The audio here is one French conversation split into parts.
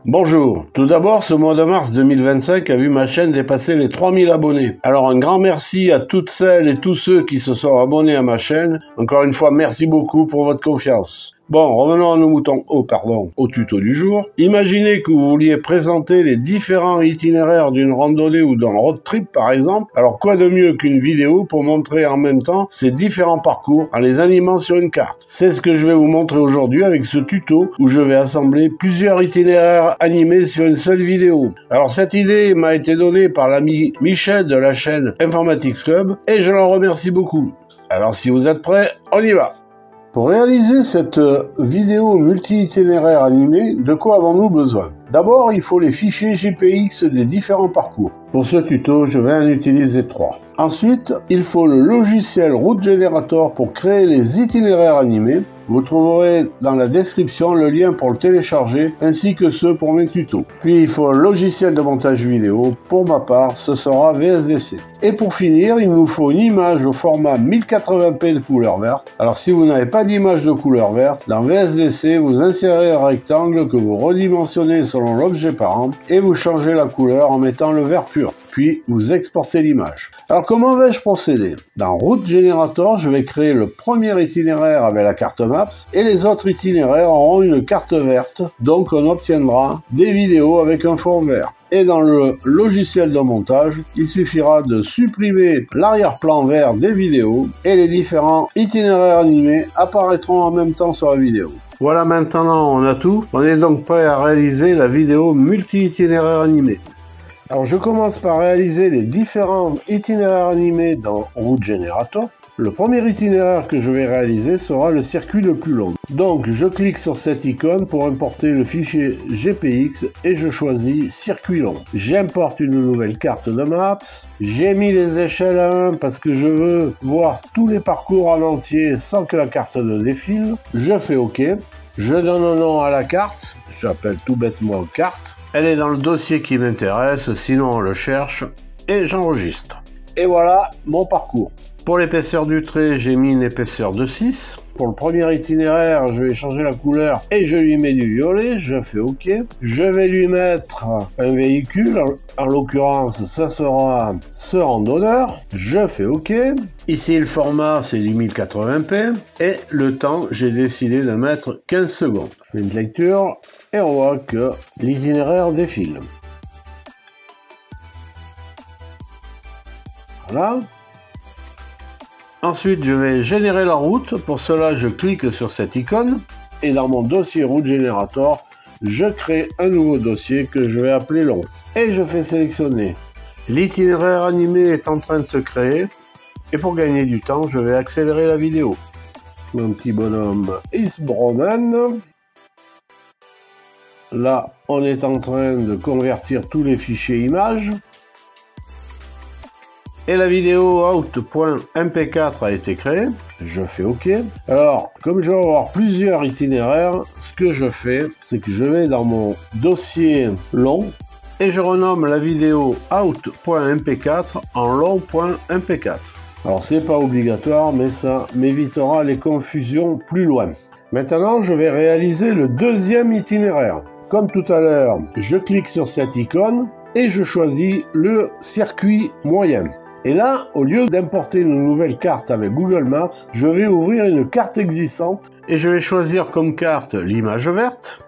Bonjour, tout d'abord ce mois de mars 2025 a vu ma chaîne dépasser les 3000 abonnés. Alors un grand merci à toutes celles et tous ceux qui se sont abonnés à ma chaîne. Encore une fois, merci beaucoup pour votre confiance. Bon, revenons à nos moutons, au tuto du jour. Imaginez que vous vouliez présenter les différents itinéraires d'une randonnée ou d'un road trip par exemple. Alors quoi de mieux qu'une vidéo pour montrer en même temps ces différents parcours en les animant sur une carte. C'est ce que je vais vous montrer aujourd'hui avec ce tuto où je vais assembler plusieurs itinéraires animés sur une seule vidéo. Alors cette idée m'a été donnée par l'ami Michel de la chaîne Informatics Club et je l'en remercie beaucoup. Alors si vous êtes prêts, on y va! Pour réaliser cette vidéo multi-itinéraire animée, de quoi avons-nous besoin? D'abord, il faut les fichiers GPX des différents parcours. Pour ce tuto, je vais en utiliser 3. Ensuite, il faut le logiciel Route Generator pour créer les itinéraires animés. Vous trouverez dans la description le lien pour le télécharger ainsi que ceux pour mes tutos. Puis il faut un logiciel de montage vidéo. Pour ma part, ce sera VSDC. Et pour finir, il nous faut une image au format 1080p de couleur verte. Alors si vous n'avez pas d'image de couleur verte, dans VSDC, vous insérez un rectangle que vous redimensionnez selon l'objet parent et vous changez la couleur en mettant le vert pur. Puis vous exportez l'image. Alors comment vais-je procéder? Dans Route Generator, je vais créer le premier itinéraire avec la carte Maps et les autres itinéraires auront une carte verte, donc on obtiendra des vidéos avec un fond vert. Et dans le logiciel de montage, il suffira de supprimer l'arrière-plan vert des vidéos et les différents itinéraires animés apparaîtront en même temps sur la vidéo. Voilà, maintenant on a tout. On est donc prêt à réaliser la vidéo multi-itinéraire animé. Alors je commence par réaliser les différents itinéraires animés dans Route Generator. Le premier itinéraire que je vais réaliser sera le circuit le plus long. Donc je clique sur cette icône pour importer le fichier GPX et je choisis circuit long. J'importe une nouvelle carte de Maps. J'ai mis les échelles à 1 parce que je veux voir tous les parcours en entier sans que la carte ne défile. Je fais OK. Je donne un nom à la carte. J'appelle tout bêtement carte. Elle est dans le dossier qui m'intéresse, sinon on le cherche et j'enregistre. Et voilà mon parcours. Pour l'épaisseur du trait, j'ai mis une épaisseur de 6. Pour le premier itinéraire, je vais changer la couleur et je lui mets du violet. Je fais OK. Je vais lui mettre un véhicule. En l'occurrence, ça sera ce randonneur. Je fais OK. Ici, le format, c'est du 1080p. Et le temps, j'ai décidé de mettre 15 secondes. Je fais une lecture et on voit que l'itinéraire défile. Voilà. Ensuite, je vais générer la route. Pour cela, je clique sur cette icône et dans mon dossier Route Generator, je crée un nouveau dossier que je vais appeler long. Et je fais sélectionner. L'itinéraire animé est en train de se créer et pour gagner du temps, je vais accélérer la vidéo. Mon petit bonhomme, il se promène. Là, on est en train de convertir tous les fichiers images. Et la vidéo out.mp4 a été créée. Je fais OK. Alors, comme je vais avoir plusieurs itinéraires, ce que je fais, c'est que je vais dans mon dossier long et je renomme la vidéo out.mp4 en long.mp4. Alors, c'est pas obligatoire, mais ça m'évitera les confusions plus loin. Maintenant, je vais réaliser le deuxième itinéraire. Comme tout à l'heure, je clique sur cette icône et je choisis le circuit moyen. Et là, au lieu d'importer une nouvelle carte avec Google Maps, je vais ouvrir une carte existante et je vais choisir comme carte l'image verte.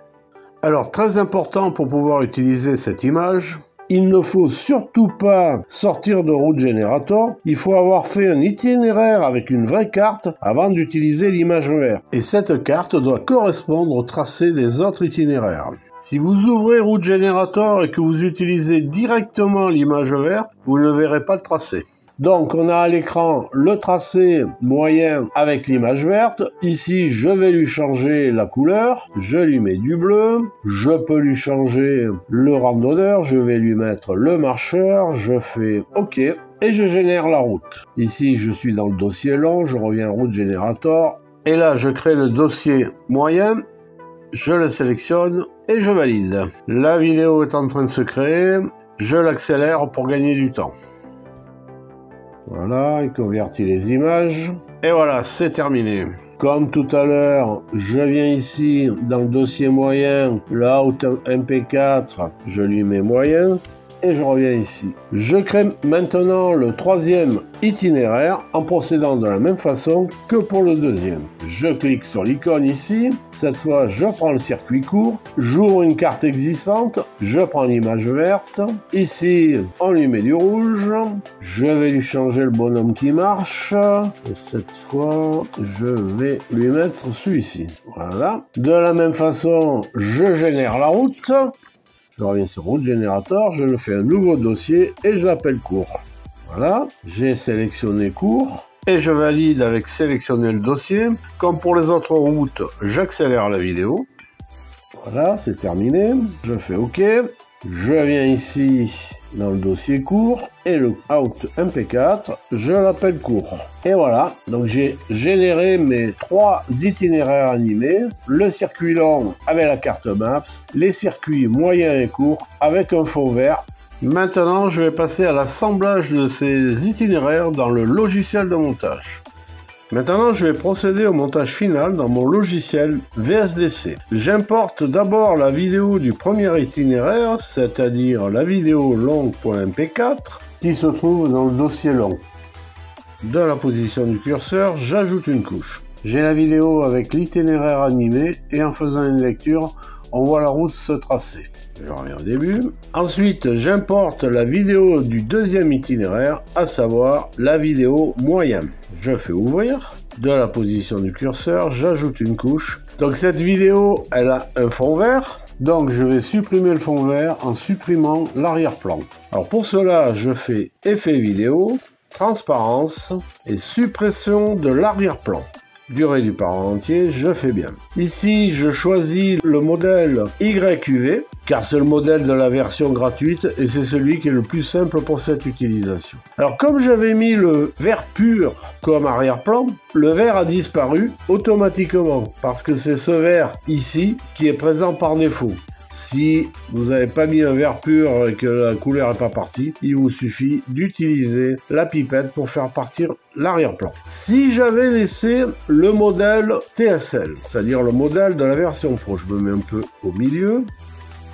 Alors, très important pour pouvoir utiliser cette image, il ne faut surtout pas sortir de Route Generator. Il faut avoir fait un itinéraire avec une vraie carte avant d'utiliser l'image verte. Et cette carte doit correspondre au tracé des autres itinéraires. Si vous ouvrez Route Generator et que vous utilisez directement l'image verte, vous ne verrez pas le tracé. Donc on a à l'écran le tracé moyen avec l'image verte. Ici je vais lui changer la couleur, je lui mets du bleu. Je peux lui changer le randonneur, je vais lui mettre le marcheur, je fais OK et je génère la route. Ici je suis dans le dossier long, je reviens Route Generator et là je crée le dossier moyen. Je le sélectionne et je valide. La vidéo est en train de se créer, je l'accélère pour gagner du temps. Voilà, il convertit les images. Et voilà, c'est terminé. Comme tout à l'heure, je viens ici dans le dossier moyen, le Out MP4, je lui mets moyen. Et je reviens ici. Je crée maintenant le troisième itinéraire en procédant de la même façon que pour le deuxième. Je clique sur l'icône ici. Cette fois, je prends le circuit court. J'ouvre une carte existante. Je prends l'image verte. Ici, on lui met du rouge. Je vais lui changer le bonhomme qui marche. Et cette fois, je vais lui mettre celui-ci. Voilà. De la même façon, je génère la route. Je reviens sur route générateur, je le fais un nouveau dossier et je l'appelle court. Voilà, j'ai sélectionné court et je valide avec sélectionner le dossier. Comme pour les autres routes, j'accélère la vidéo. Voilà, c'est terminé. Je fais OK. Je viens ici dans le dossier court et le Out MP4, je l'appelle court. Et voilà, donc j'ai généré mes 3 itinéraires animés, le circuit long avec la carte Maps, les circuits moyens et courts avec un fond vert. Maintenant, je vais passer à l'assemblage de ces itinéraires dans le logiciel de montage. Maintenant, je vais procéder au montage final dans mon logiciel VSDC. J'importe d'abord la vidéo du premier itinéraire, c'est-à-dire la vidéo long.mp4, qui se trouve dans le dossier long. De la position du curseur, j'ajoute une couche. J'ai la vidéo avec l'itinéraire animé et en faisant une lecture, on voit la route se tracer. Je reviens au début. Ensuite, j'importe la vidéo du deuxième itinéraire, à savoir la vidéo moyenne. Je fais ouvrir. De la position du curseur, j'ajoute une couche. Donc cette vidéo, elle a un fond vert. Donc je vais supprimer le fond vert en supprimant l'arrière-plan. Alors pour cela, je fais effet vidéo, transparence et suppression de l'arrière-plan. Durée du parent entier, je fais bien. Ici, je choisis le modèle YQV, car c'est le modèle de la version gratuite et c'est celui qui est le plus simple pour cette utilisation. Alors, comme j'avais mis le vert pur comme arrière-plan, le vert a disparu automatiquement, parce que c'est ce vert ici qui est présent par défaut. Si vous n'avez pas mis un vert pur et que la couleur n'est pas partie, il vous suffit d'utiliser la pipette pour faire partir l'arrière-plan. Si j'avais laissé le modèle TSL, c'est-à-dire le modèle de la version Pro, je me mets un peu au milieu,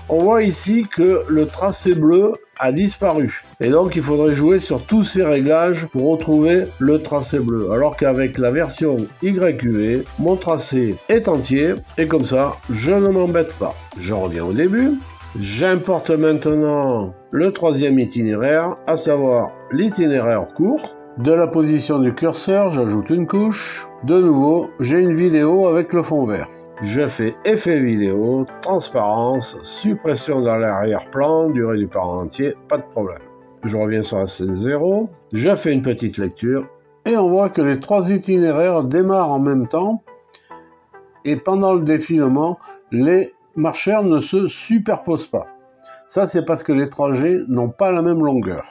on voit ici que le tracé bleu a disparu. Et donc il faudrait jouer sur tous ces réglages pour retrouver le tracé bleu. Alors qu'avec la version YQV, mon tracé est entier et comme ça, je ne m'embête pas. Je reviens au début. J'importe maintenant le troisième itinéraire, à savoir l'itinéraire court. De la position du curseur, j'ajoute une couche. De nouveau, j'ai une vidéo avec le fond vert. Je fais effet vidéo, transparence, suppression dans l'arrière-plan, durée du parent entier, pas de problème. Je reviens sur la scène 0, je fais une petite lecture et on voit que les 3 itinéraires démarrent en même temps et pendant le défilement, les marcheurs ne se superposent pas. Ça, c'est parce que les trajets n'ont pas la même longueur.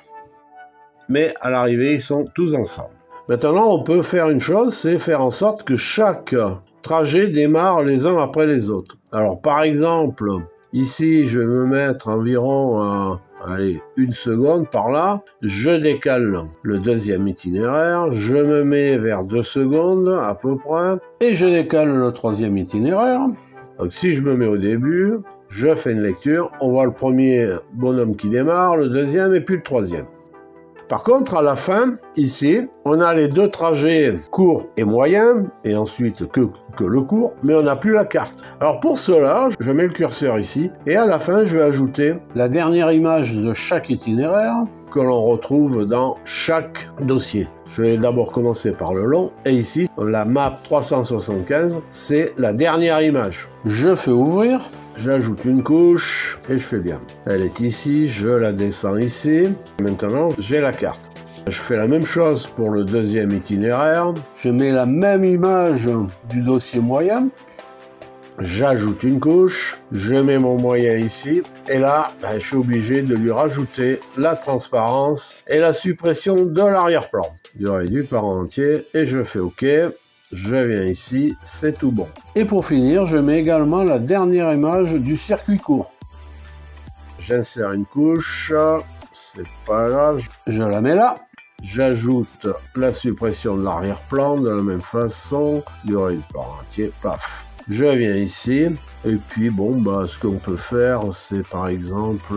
Mais à l'arrivée, ils sont tous ensemble. Maintenant, on peut faire une chose, c'est faire en sorte que chaque trajet démarre les uns après les autres. Alors par exemple, ici je vais me mettre environ à, allez, 1 seconde par là, je décale le deuxième itinéraire, je me mets vers 2 secondes à peu près, et je décale le troisième itinéraire. Donc si je me mets au début, je fais une lecture, on voit le premier bonhomme qui démarre, le deuxième et puis le troisième. Par contre, à la fin, ici, on a les 2 trajets courts et moyens, et ensuite que le court, mais on n'a plus la carte. Alors pour cela, je mets le curseur ici, et à la fin, je vais ajouter la dernière image de chaque itinéraire que l'on retrouve dans chaque dossier. Je vais d'abord commencer par le long, et ici, la map 375, c'est la dernière image. Je fais ouvrir. J'ajoute une couche et je fais bien. Elle est ici, je la descends ici. Maintenant, j'ai la carte. Je fais la même chose pour le deuxième itinéraire. Je mets la même image du dossier moyen. J'ajoute une couche, je mets mon moyen ici. Et là, je suis obligé de lui rajouter la transparence et la suppression de l'arrière-plan. Durée du parent entier et je fais OK. Je viens ici, c'est tout bon. Et pour finir, je mets également la dernière image du circuit court. J'insère une couche, c'est pas grave, je la mets là. J'ajoute la suppression de l'arrière-plan de la même façon. Il y aurait le plan entier, paf. Je viens ici, et puis bon, ce qu'on peut faire, c'est par exemple,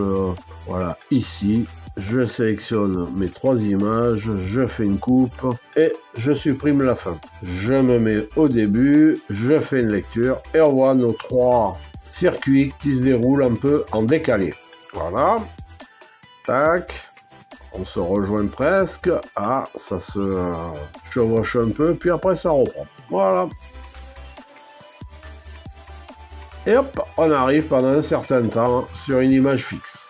voilà, ici, je sélectionne mes 3 images, je fais une coupe, et je supprime la fin. Je me mets au début, je fais une lecture, et on voit nos 3 circuits qui se déroulent un peu en décalé. Voilà, tac. On se rejoint presque. Ah, ça se chevauche un peu, puis après ça reprend. Voilà. Et hop, on arrive pendant un certain temps sur une image fixe.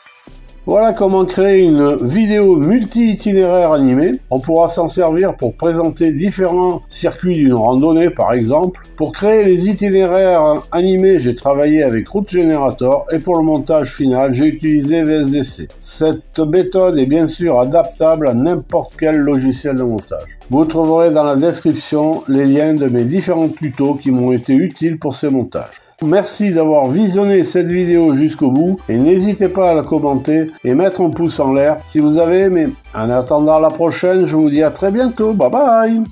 Voilà comment créer une vidéo multi-itinéraire animée. On pourra s'en servir pour présenter différents circuits d'une randonnée par exemple. Pour créer les itinéraires animés, j'ai travaillé avec Route Generator et pour le montage final, j'ai utilisé VSDC. Cette méthode est bien sûr adaptable à n'importe quel logiciel de montage. Vous trouverez dans la description les liens de mes différents tutos qui m'ont été utiles pour ces montages. Merci d'avoir visionné cette vidéo jusqu'au bout et n'hésitez pas à la commenter et mettre un pouce en l'air si vous avez aimé. En attendant la prochaine, je vous dis à très bientôt. Bye bye.